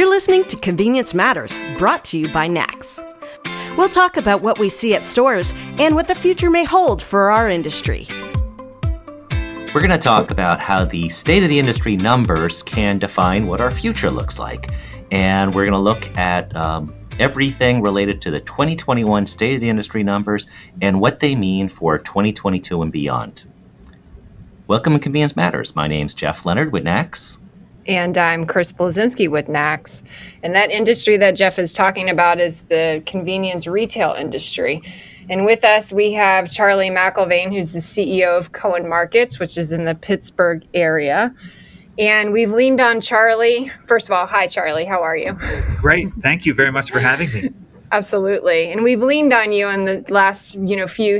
You're listening to Convenience Matters, brought to you by NACS. We'll talk about what we see at stores and what the future may hold for our industry. We're going to talk about how the state of the industry numbers can define what our future looks like. And we're going to look at everything related to the 2021 state of the industry numbers and what they mean for 2022 and beyond. Welcome to Convenience Matters. My name's Jeff Lenard with NACS. And I'm Chris Blasinsky with NACS. And that industry that Jeff is talking about is the convenience retail industry. And with us, we have Charlie McIlvaine, who's the CEO of Coen Markets, which is in the Pittsburgh area. And we've leaned on Charlie. First of all, hi, Charlie. How are you? Great. Thank you very much for having me. Absolutely. And we've leaned on you in the last,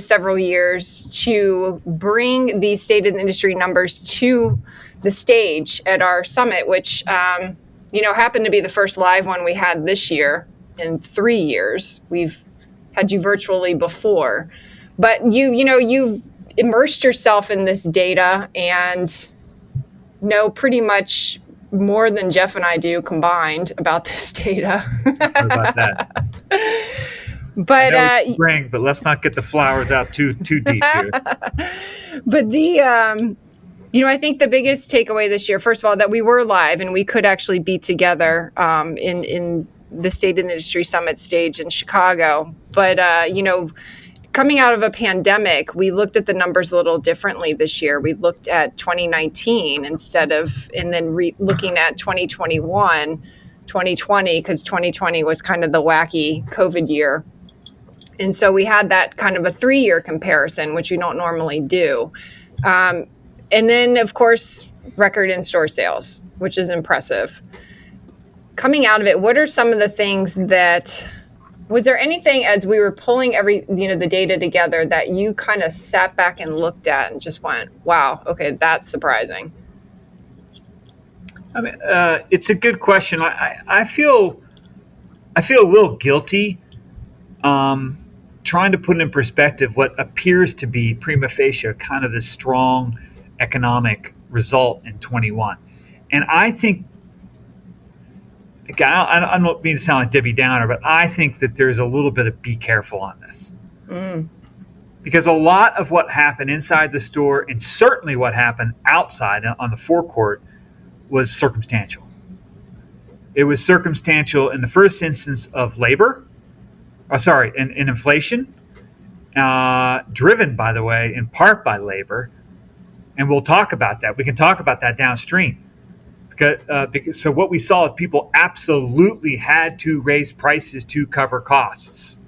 several years to bring these state of the industry numbers to the stage at our summit, which, happened to be the first live one we had this year in 3 years. We've had you virtually before, but you've immersed yourself in this data and know pretty much more than Jeff and I do combined about this data. What about that? But I know it's spring, but let's not get the flowers out too deep here. But I think the biggest takeaway this year, first of all, that we were live and we could actually be together in the State of the Industry Summit stage in Chicago. But, coming out of a pandemic, we looked at the numbers a little differently this year. We looked at 2019 instead of, and then looking at 2021, 2020, because 2020 was kind of the wacky COVID year. And so we had that kind of a 3-year comparison, which we don't normally do. And then, of course, record in-store sales, which is impressive. Coming out of it, what are some of the things was there anything as we were pulling the data together that you kind of sat back and looked at and just went, wow, okay, that's surprising? I mean, it's a good question. I feel a little guilty trying to put in perspective what appears to be prima facie kind of this strong economic result in 21. And I think, again, I don't mean to sound like Debbie Downer, but I think that there's a little bit of be careful on this. Because a lot of what happened inside the store and certainly what happened outside on the forecourt was circumstantial. It was circumstantial in the first instance of in inflation, driven, by the way, in part by labor. And we'll talk about that. We can talk about that downstream. So what we saw is people absolutely had to raise prices to cover costs.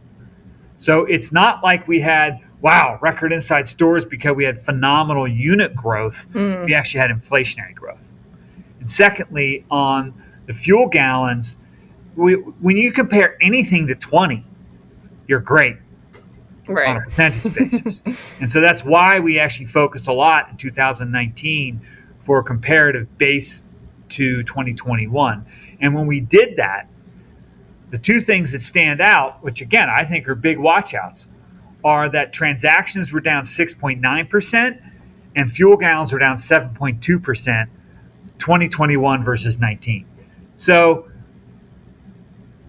So it's not like we had, record inside stores because we had phenomenal unit growth. We actually had inflationary growth. And secondly, on the fuel gallons, when you compare anything to 20, you're great. Right. On a percentage basis. And so that's why we actually focused a lot in 2019 for a comparative base to 2021. And when we did that, the two things that stand out, which again, I think are big watchouts, are that transactions were down 6.9% and fuel gallons were down 7.2%, 2021 versus 19. So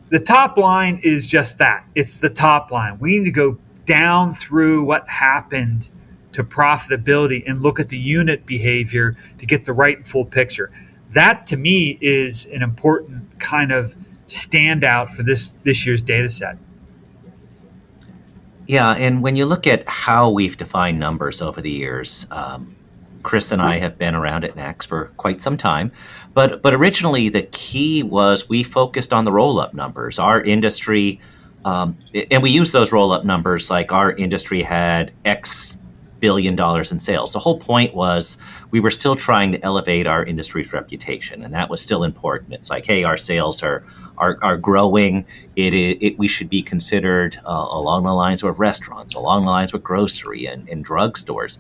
the top line is just that. It's the top line. We need to go down through what happened to profitability and look at the unit behavior to get the right and full picture. That to me is an important kind of standout for this year's data set. Yeah, and when you look at how we've defined numbers over the years, Chris and I have been around at NACS for quite some time, but originally the key was we focused on the roll-up numbers. Our industry, and we use those roll-up numbers like our industry had X billion dollars in sales. The whole point was we were still trying to elevate our industry's reputation, and that was still important. It's like, hey, our sales are growing. We should be considered along the lines with restaurants, along the lines with grocery and drugstores.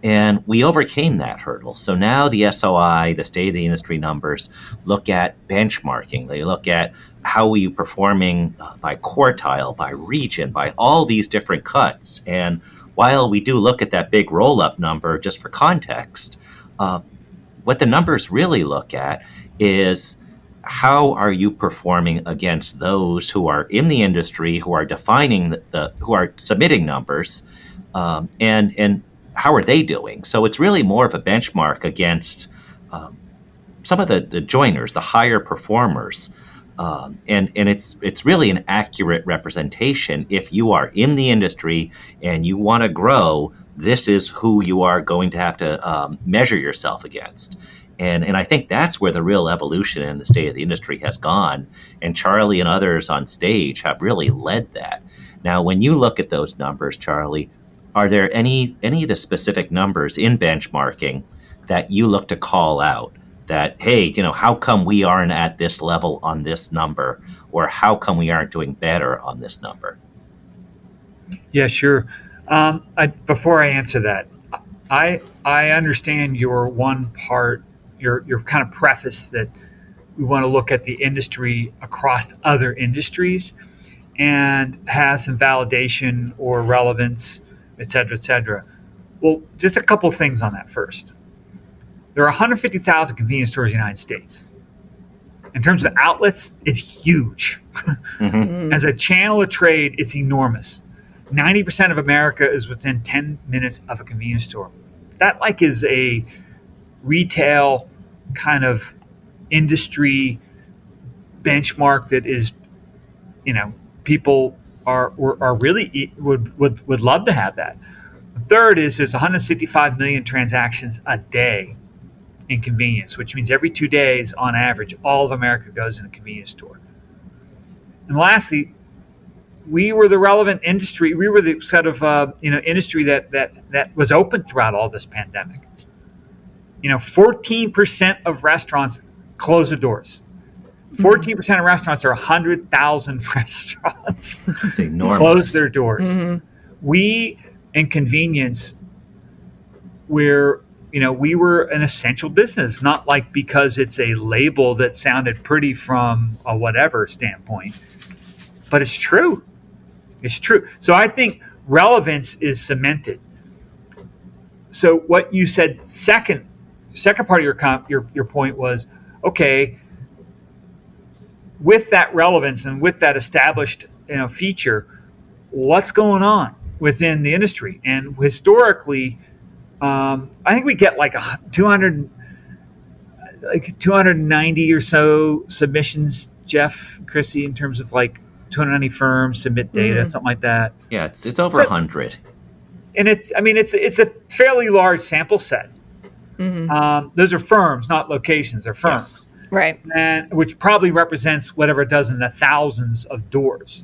And we overcame that hurdle. So now the SOI, the state of the industry numbers, look at benchmarking. They look at how are you performing by quartile, by region, by all these different cuts. And while we do look at that big roll-up number, just for context, what the numbers really look at is how are you performing against those who are in the industry, who are defining who are submitting numbers, and how are they doing? So it's really more of a benchmark against some of the joiners, the higher performers, and it's really an accurate representation. If you are in the industry and you want to grow, this is who you are going to have to measure yourself against. And I think that's where the real evolution in the state of the industry has gone. And Charlie and others on stage have really led that. Now, when you look at those numbers, Charlie, are there any of the specific numbers in benchmarking that you look to call out that, hey, how come we aren't at this level on this number, or how come we aren't doing better on this number? Yeah, sure. Before I answer that, I understand your kind of preface that we want to look at the industry across other industries and have some validation or relevance, et cetera, et cetera. Well, just a couple of things on that first. There are 150,000 convenience stores in the United States. In terms of outlets, it's huge. Mm-hmm. As a channel of trade, it's enormous. 90% of America is within 10 minutes of a convenience store. That is a retail kind of industry benchmark that is, people are really would love to have that. The third is there's 165 million transactions a day in convenience, which means every 2 days on average, all of America goes in a convenience store. And lastly, we were the relevant industry. We were the sort of industry that was open throughout all this pandemic. 14% of restaurants close their doors. 14% of restaurants are 100,000 restaurants. That's enormous. Close their doors. Mm-hmm. We in convenience, we were an essential business, not because it's a label that sounded pretty from a whatever standpoint, but it's true. It's true. So I think relevance is cemented. So what you said second part of your point was, okay, with that relevance and with that established feature, what's going on within the industry? And historically, I think we get 290 or so submissions, Jeff, Chrissy, in terms of 290 firms submit data, something like that. Yeah, it's over 100. And it's a fairly large sample set. Mm-hmm. Those are firms, not locations. They're firms. Yes. Right. And which probably represents whatever it does in the thousands of doors.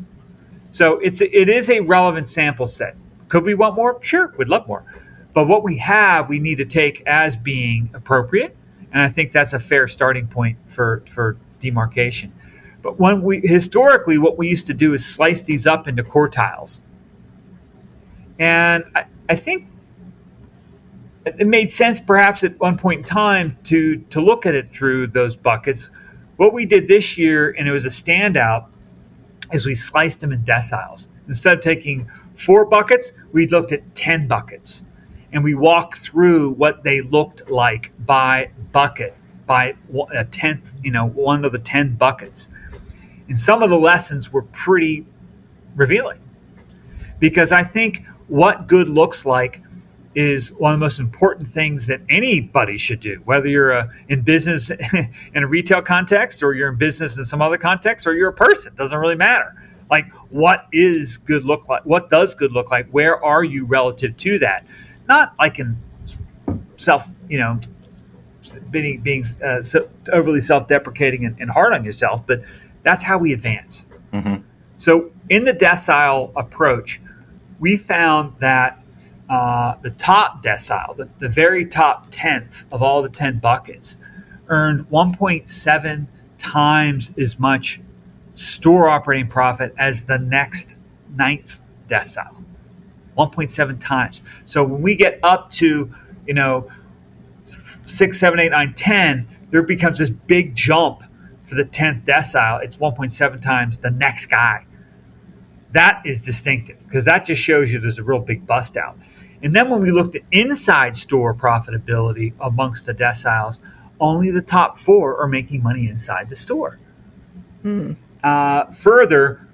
So it is a relevant sample set. Could we want more? Sure, we'd love more. But what we have, we need to take as being appropriate. And I think that's a fair starting point for demarcation. But historically, what we used to do is slice these up into quartiles. And I think it made sense perhaps at one point in time to look at it through those buckets. What we did this year, and it was a standout, is we sliced them in deciles. Instead of taking 4 buckets, we looked at 10 buckets. And we walked through what they looked like by bucket, by a tenth, one of the 10 buckets. And some of the lessons were pretty revealing, because I think what good looks like is one of the most important things that anybody should do, whether you're in business in a retail context, or you're in business in some other context, or you're a person. It doesn't really matter. What is good look like? What does good look like? Where are you relative to that? Not in self, being so overly self-deprecating and hard on yourself, but that's how we advance. Mm-hmm. So in the decile approach, we found that the top decile, the very top 10th of all the 10 buckets, earned 1.7 times as much store operating profit as the next 9th decile. 1.7 times. So when we get up to 6, 7, 8, 9, 10, there becomes this big jump for the 10th decile. It's 1.7 times the next guy. That is distinctive, because that just shows you there's a real big bust out. And then when we looked at inside store profitability amongst the deciles, only the top 4 are making money inside the store. Further,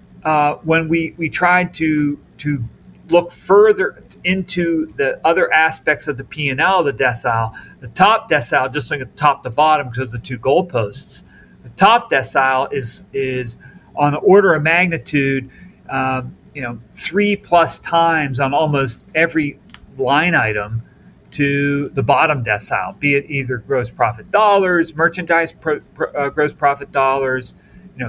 when we tried to look further into the other aspects of the P&L of the decile, the top decile, just looking at the top to bottom because of the 2 goalposts, the top decile is on the order of magnitude, 3+ times on almost every line item to the bottom decile, be it either gross profit dollars, merchandise gross profit dollars,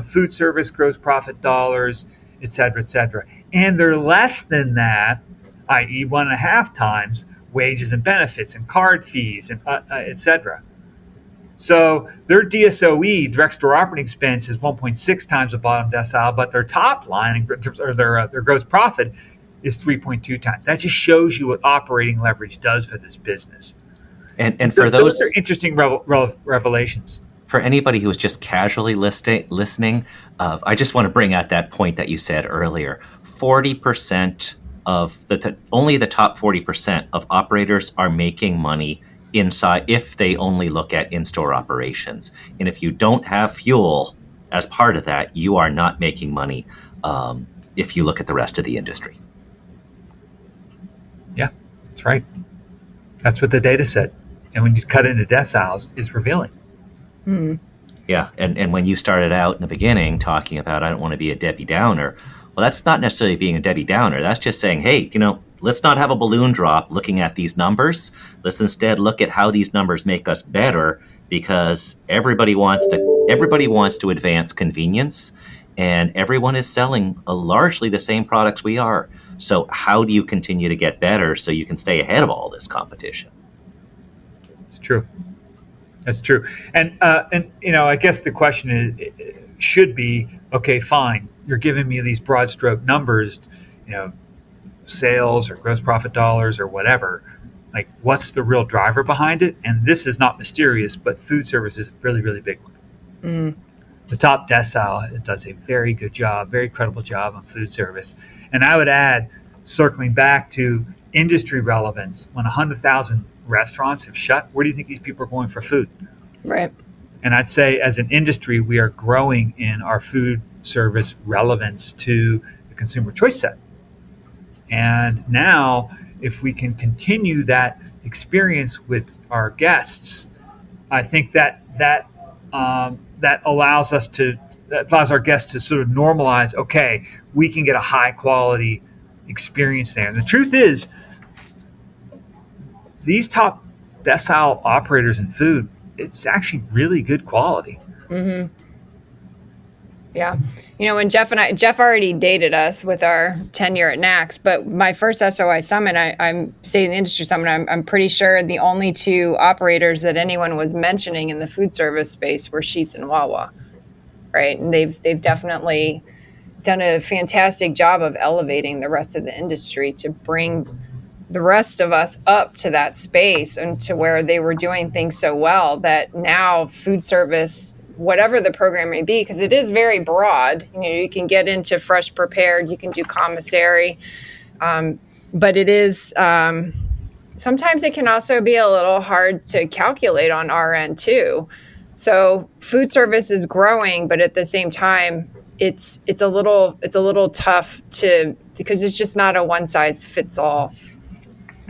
food service gross profit dollars, et cetera, and they're less than that, i.e., 1.5 times wages and benefits and card fees and et cetera. So their DSOE, direct store operating expense, is 1.6 times the bottom decile, but their top line, or their gross profit, is 3.2 times. That just shows you what operating leverage does for this business. And for those are interesting revelations. For anybody who was just casually listening, I just want to bring out that point that you said earlier. 40% of only the top 40% of operators are making money inside if they only look at in-store operations. And if you don't have fuel as part of that, you are not making money if you look at the rest of the industry. Yeah, that's right. That's what the data said. And when you cut into deciles, it's revealing. Yeah, and when you started out in the beginning talking about I don't want to be a Debbie Downer, well, that's not necessarily being a Debbie Downer. That's just saying, hey, let's not have a balloon drop looking at these numbers. Let's instead look at how these numbers make us better, because everybody wants to advance convenience, and everyone is selling largely the same products we are. So how do you continue to get better so you can stay ahead of all this competition? It's true. That's true. And I guess the question should be, okay, fine. You're giving me these broad stroke numbers, sales or gross profit dollars or whatever. Like, what's the real driver behind it? And this is not mysterious, but food service is a really, really big one. The top decile, it does a very good job, very credible job on food service. And I would add, circling back to industry relevance, when 100,000 restaurants have shut, where do you think these people are going for food? Right. And I'd say as an industry, we are growing in our food service relevance to the consumer choice set. And now, if we can continue that experience with our guests, I think that allows our guests to sort of normalize, okay, we can get a high quality experience there. And the truth is, these top decile operators in food, it's actually really good quality. Yeah. When Jeff already dated us with our tenure at NACS, but my first SOI summit, I'm State of the Industry Summit, I'm pretty sure the only 2 operators that anyone was mentioning in the food service space were Sheetz and Wawa, right? And they've definitely done a fantastic job of elevating the rest of the industry to bring the rest of us up to that space and to where they were doing things so well that now food service, whatever the program may be, because it is very broad. You can get into fresh prepared, you can do commissary, but it is sometimes it can also be a little hard to calculate on our end too. So food service is growing, but at the same time, it's a little tough because it's just not a one size fits all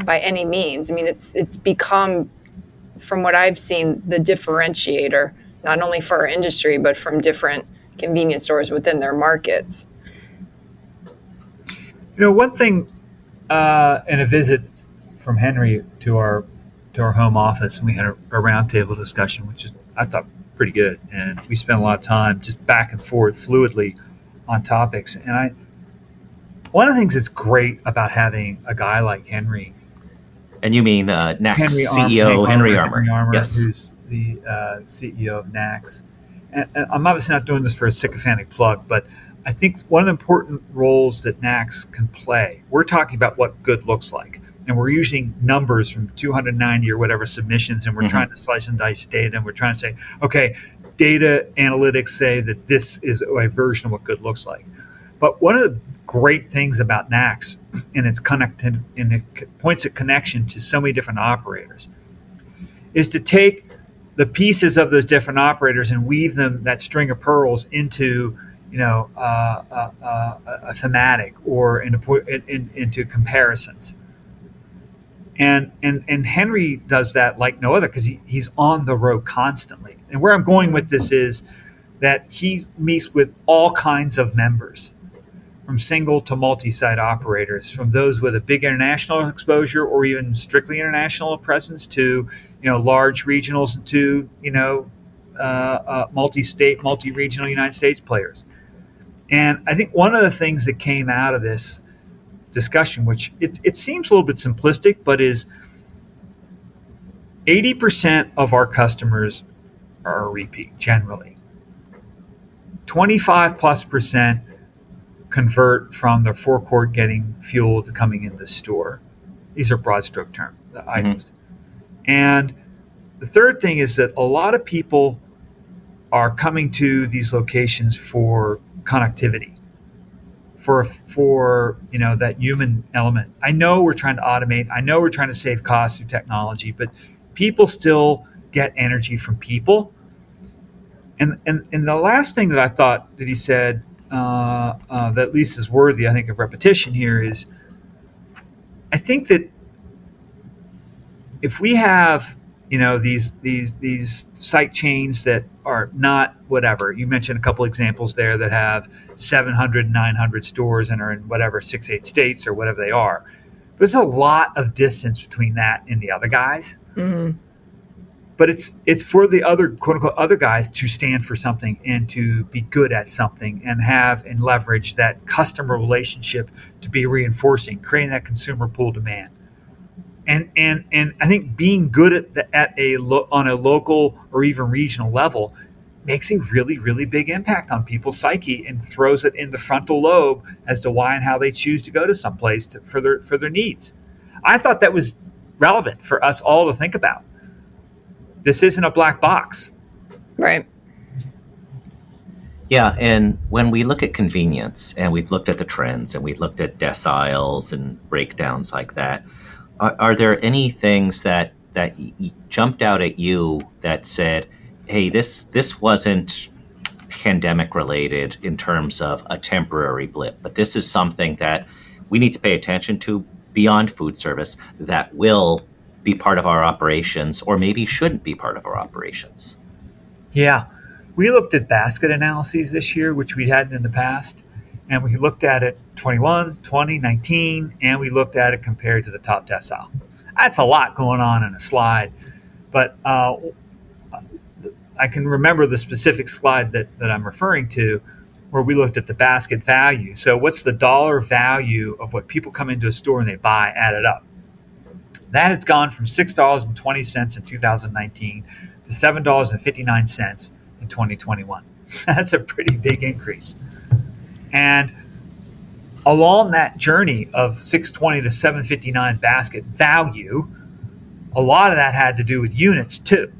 by any means. I mean, it's become, from what I've seen, the differentiator, not only for our industry, but from different convenience stores within their markets. One thing in a visit from Henry to our home office, and we had a roundtable discussion, which is, I thought, pretty good. And we spent a lot of time just back and forth fluidly on topics. And one of the things that's great about having a guy like Henry. And you mean NACS CEO Henry Armour. Yes. Who's the CEO of NACS. And I'm obviously not doing this for a sycophantic plug, but I think one of the important roles that NACS can play, we're talking about what good looks like. And we're using numbers from 290 or whatever submissions, and we're trying to slice and dice data, and we're trying to say, okay, data analytics say that this is a version of what good looks like. But one of the great things about NACS, and it's connected, and it points of connection to so many different operators, is to take the pieces of those different operators and weave them, that string of pearls, into a thematic or into comparisons. And Henry does that like no other, because he's on the road constantly. And where I'm going with this is that he meets with all kinds of members, from single to multi-site operators, from those with a big international exposure or even strictly international presence to, large regionals, to, multi-state, multi-regional United States players. And I think one of the things that came out of this discussion, which it seems a little bit simplistic, but is 80% of our customers are a repeat generally. 25+% convert from their forecourt getting fuel to coming in the store. These are broad stroke term items. And the third thing is that a lot of people are coming to these locations for connectivity, for that human element. I know we're trying to automate. I know we're trying to save costs through technology, but people still get energy from people. And the last thing that I thought that he said, that at least is worthy, I think, of repetition here, is I think that if we have these site chains that are not whatever, you mentioned a couple examples there that have 700, 900 stores and are in whatever 6-8 states or whatever they are. There's a lot of distance between that and the other guys. Mm-hmm. But it's for the other, quote unquote, other guys to stand for something and to be good at something and have and leverage that customer relationship to be reinforcing, creating that consumer pull demand. And I think being good on a local or even regional level makes a really, really big impact on people's psyche and throws it in the frontal lobe as to why and how they choose to go to someplace for their needs. I thought that was relevant for us all to think about. This isn't a black box. Right. Yeah, and when we look at convenience, and we've looked at the trends, and we've looked at deciles and breakdowns like that, are there any things that jumped out at you that said, hey, this wasn't pandemic related in terms of a temporary blip, but this is something that we need to pay attention to beyond food service that will be part of our operations, or maybe shouldn't be part of our operations? Yeah. We looked at basket analyses this year, which we hadn't in the past. And we looked at it 21, 20, 19, and we looked at it compared to the top decile. That's a lot going on in a slide. But I can remember the specific slide that I'm referring to, where we looked at the basket value. So what's the dollar value of what people come into a store and they buy added up? That has gone from $6.20 in 2019 to $7.59 in 2021. That's a pretty big increase. And along that journey of $6.20 to $7.59 basket value, a lot of that had to do with units too,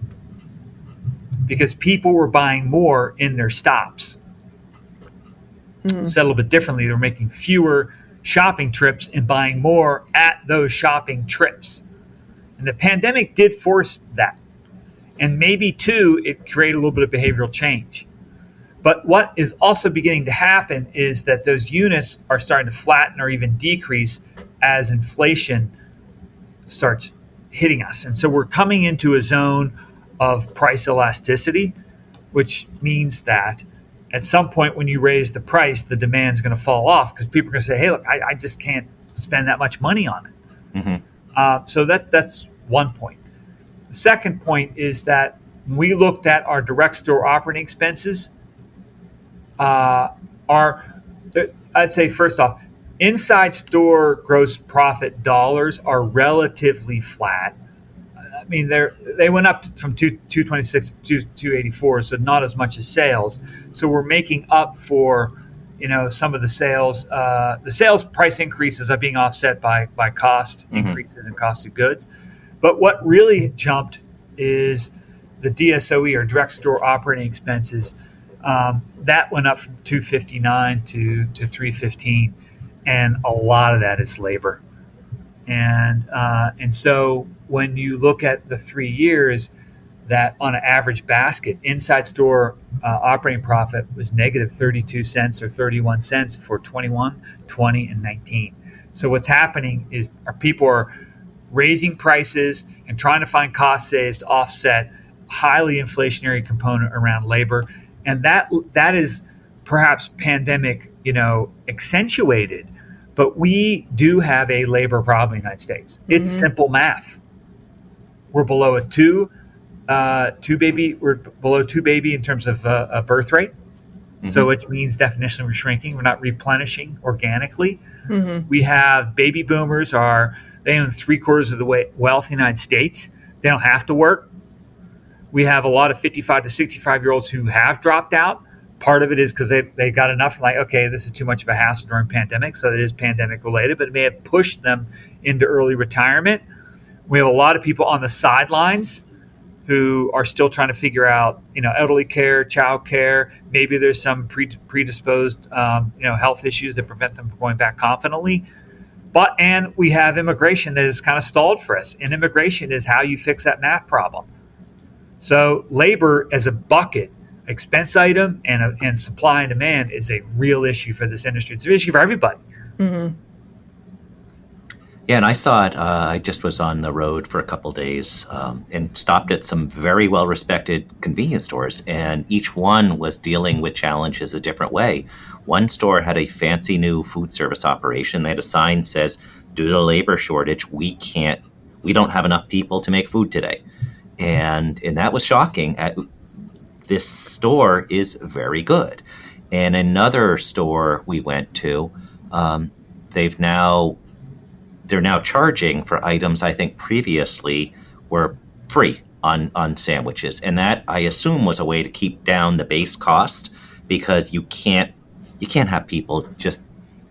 because people were buying more in their stops. Said a little bit differently, they were making fewer shopping trips and buying more at those shopping trips. And the pandemic did force that. And maybe too, it created a little bit of behavioral change. But what is also beginning to happen is that those units are starting to flatten or even decrease as inflation starts hitting us. And so we're coming into a zone of price elasticity, which means that at some point when you raise the price, the demand is going to fall off because people are going to say, hey, look, I just can't spend that much money on it. Mm-hmm. So that's one point. The second point is that when we looked at our direct store operating expenses, I'd say first off, inside store gross profit dollars are relatively flat. I mean, they went up from 226 to 284, so not as much as sales. So we're making up for, some of the sales. The sales price increases are being offset by cost increases in cost of goods. But what really jumped is the DSOE, or direct store operating expenses. That went up from 259 to 315, and a lot of that is labor. And so when you look at the 3 years, that on an average basket, inside store operating profit was negative 32 cents or 31 cents for 21, 20, and 19. So what's happening is our people are raising prices and trying to find cost saves to offset highly inflationary component around labor. And that is perhaps pandemic, accentuated. But we do have a labor problem in the United States. It's simple math. We're below a two baby. We're below two baby in terms of a birth rate. So it means definitionally we're shrinking. We're not replenishing organically. We have baby boomers they own 3/4 of the wealth in the United States. They don't have to work. We have a lot of 55 to 65-year-olds who have dropped out. Part of it is because they got enough, like, okay, this is too much of a hassle during pandemic. So it is pandemic related, but it may have pushed them into early retirement. We have a lot of people on the sidelines who are still trying to figure out, elderly care, child care. Maybe there's some predisposed, health issues that prevent them from going back confidently. And we have immigration that has kind of stalled for us. And immigration is how you fix that math problem. So labor as a bucket, expense item, and supply and demand is a real issue for this industry. It's an issue for everybody. Yeah, and I saw it. I just was on the road for a couple days and stopped at some very well-respected convenience stores, and each one was dealing with challenges a different way. One store had a fancy new food service operation. They had a sign that says, "Due to the labor shortage, we don't have enough people to make food today," and that was shocking. This store is very good, and another store we went to, they're now charging for items I think previously were free on sandwiches. And that, I assume, was a way to keep down the base cost, because you can't have people just,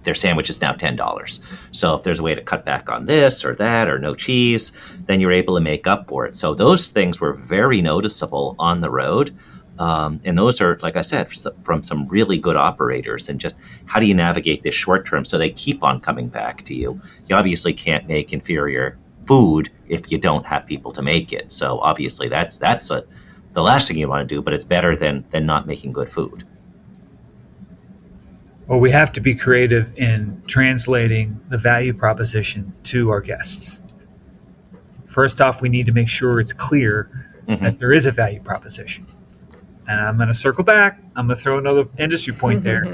their sandwich is now $10. So if there's a way to cut back on this or that, or no cheese, then you're able to make up for it. So those things were very noticeable on the road. And those are, like I said, from some really good operators. And just how do you navigate this short term so they keep on coming back to you? You obviously can't make inferior food if you don't have people to make it. So obviously that's the last thing you want to do, but it's better than not making good food. Well, we have to be creative in translating the value proposition to our guests. First off, we need to make sure it's clear that there is a value proposition. And I'm going to circle back. I'm going to throw another industry point there.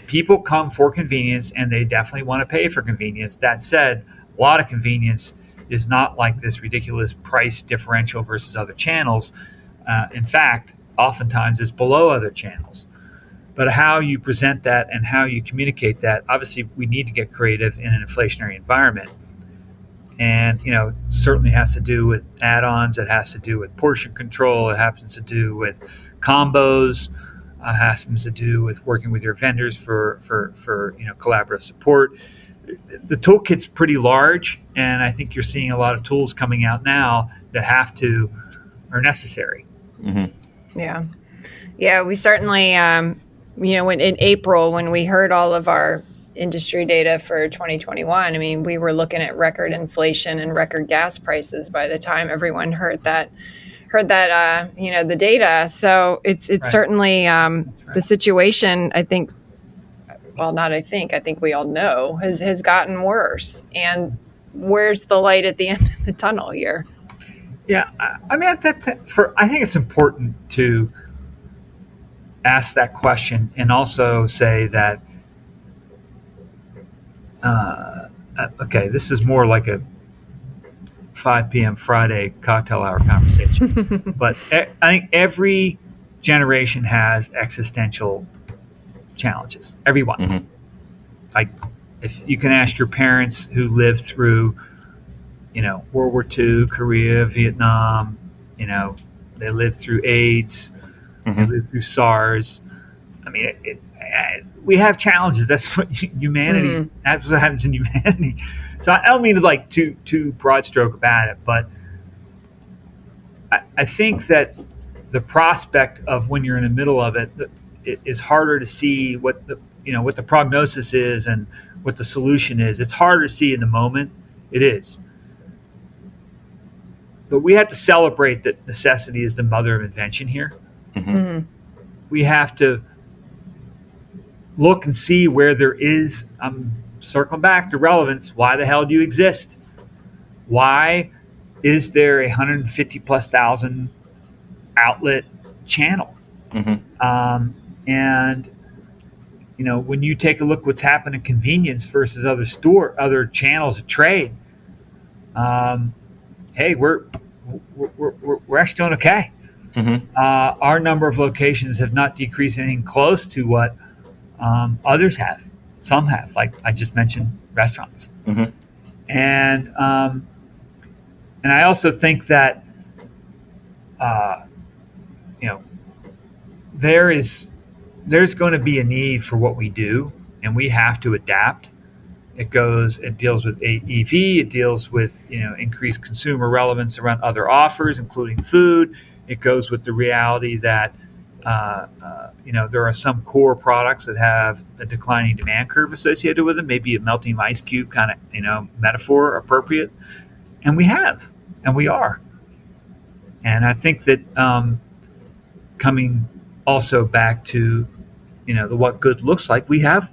People come for convenience, and they definitely want to pay for convenience. That said, a lot of convenience is not like this ridiculous price differential versus other channels. In fact, oftentimes it's below other channels. But how you present that and how you communicate that, obviously we need to get creative in an inflationary environment. And, certainly has to do with add-ons. It has to do with portion control. It happens to do with combos. Happens to do with working with your vendors for collaborative support. The toolkit's pretty large, and I think you're seeing a lot of tools coming out now that are necessary. Yeah. We certainly, when in April, when we heard all of our industry data for 2021, we were looking at record inflation and record gas prices by the time everyone heard that the data. So it's right. Certainly the situation, I think we all know has gotten worse. And where's the light at the end of the tunnel here? Yeah, I think it's important to ask that question and also say that this is more like a 5 p.m. Friday cocktail hour conversation. But I think every generation has existential challenges. Everyone. Like, if you can ask your parents who lived through, World War II, Korea, Vietnam, they lived through AIDS, they lived through SARS. We have challenges. That's what humanity. That's what happens in humanity. So I don't mean to too broad stroke about it, but I think that the prospect of when you're in the middle of it is harder to see what the prognosis is and what the solution is. It's harder to see in the moment. It is. But we have to celebrate that necessity is the mother of invention here. Mm-hmm. We have to look and see where there is, I'm circling back to relevance. Why the hell do you exist? Why is there 150,000+ outlet channel? Mm-hmm. And when you take a look what's happened in convenience versus other channels of trade, hey, we're actually doing okay. Mm-hmm. Our number of locations have not decreased anything close to what others have. Some have, like I just mentioned, restaurants. Mm-hmm. And I also think that there's going to be a need for what we do, and we have to adapt. It deals with EV, it deals with increased consumer relevance around other offers, including food. It goes with the reality that there are some core products that have a declining demand curve associated with them, maybe a melting ice cube kind of metaphor appropriate, and we are. And I think that coming also back to the what good looks like, we have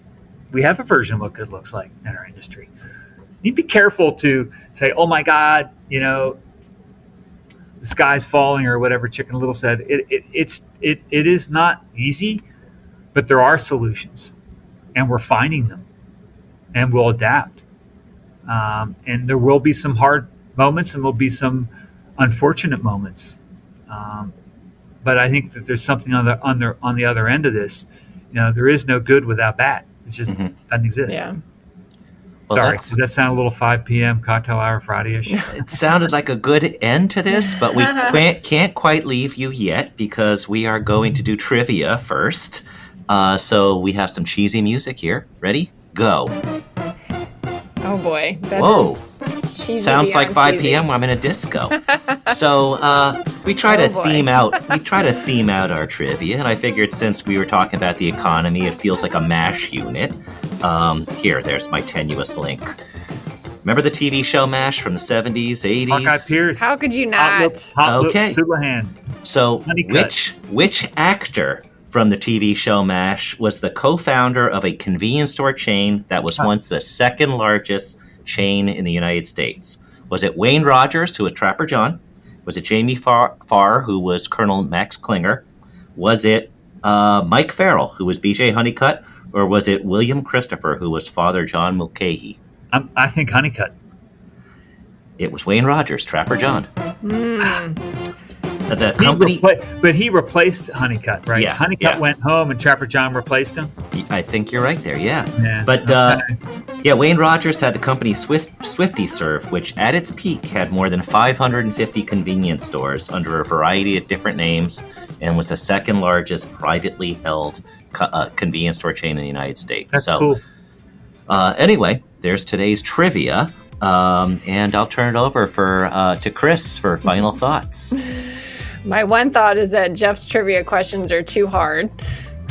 a version of what good looks like in our industry. You be careful to say, oh my God, the sky's falling, or whatever Chicken Little said. It is not easy, but there are solutions, and we're finding them, and we'll adapt. And there will be some hard moments, and there'll be some unfortunate moments. But I think that there's something on the other end of this. There is no good without bad. It just doesn't exist. Yeah. Well, Sorry, did that sound a little 5 p.m. cocktail hour Friday-ish? It sounded like a good end to this, but we can't quite leave you yet because we are going to do trivia first. So we have some cheesy music here. Ready? Go. Oh boy. That Whoa. is cheesy Sounds like beyond 5 cheesy. p.m. I'm in a disco. So we try to boy. theme out our trivia, and I figured since we were talking about the economy, it feels like a MASH unit. There's my tenuous link. Remember the TV show MASH from the 70s, 80s? Hawkeye Pierce. How could you not? Hot Lip Okay. Sulahan. So Honeycut. which actor from the TV show MASH was the co-founder of a convenience store chain that was once the second largest chain in the United States? Was it Wayne Rogers, who was Trapper John? Was it Jamie Farr, who was Colonel Max Klinger? Was it Mike Farrell, who was BJ Honeycutt? Or was it William Christopher, who was Father John Mulcahy? I think Honeycutt. It was Wayne Rogers, Trapper John. The He company... but he replaced Honeycutt, right? Yeah, Honeycutt yeah. went home and Trapper John replaced him. I think you're right there, yeah. Yeah, But, okay. Wayne Rogers had the company Swifty Serve, which at its peak had more than 550 convenience stores under a variety of different names and was the second largest privately held convenience store chain in the United States. That's cool. Anyway, there's today's trivia, and I'll turn it over to Chris for final thoughts. My one thought is that Jeff's trivia questions are too hard.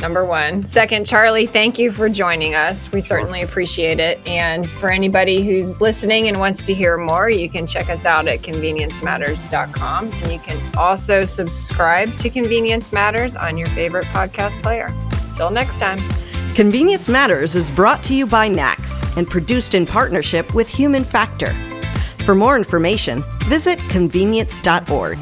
Number one. Second, Charlie, thank you for joining us. We certainly appreciate it. And for anybody who's listening and wants to hear more, you can check us out at convenience-matters.com. And you can also subscribe to Convenience Matters on your favorite podcast player. Till next time. Convenience Matters is brought to you by NACS and produced in partnership with Human Factor. For more information, visit convenience.org.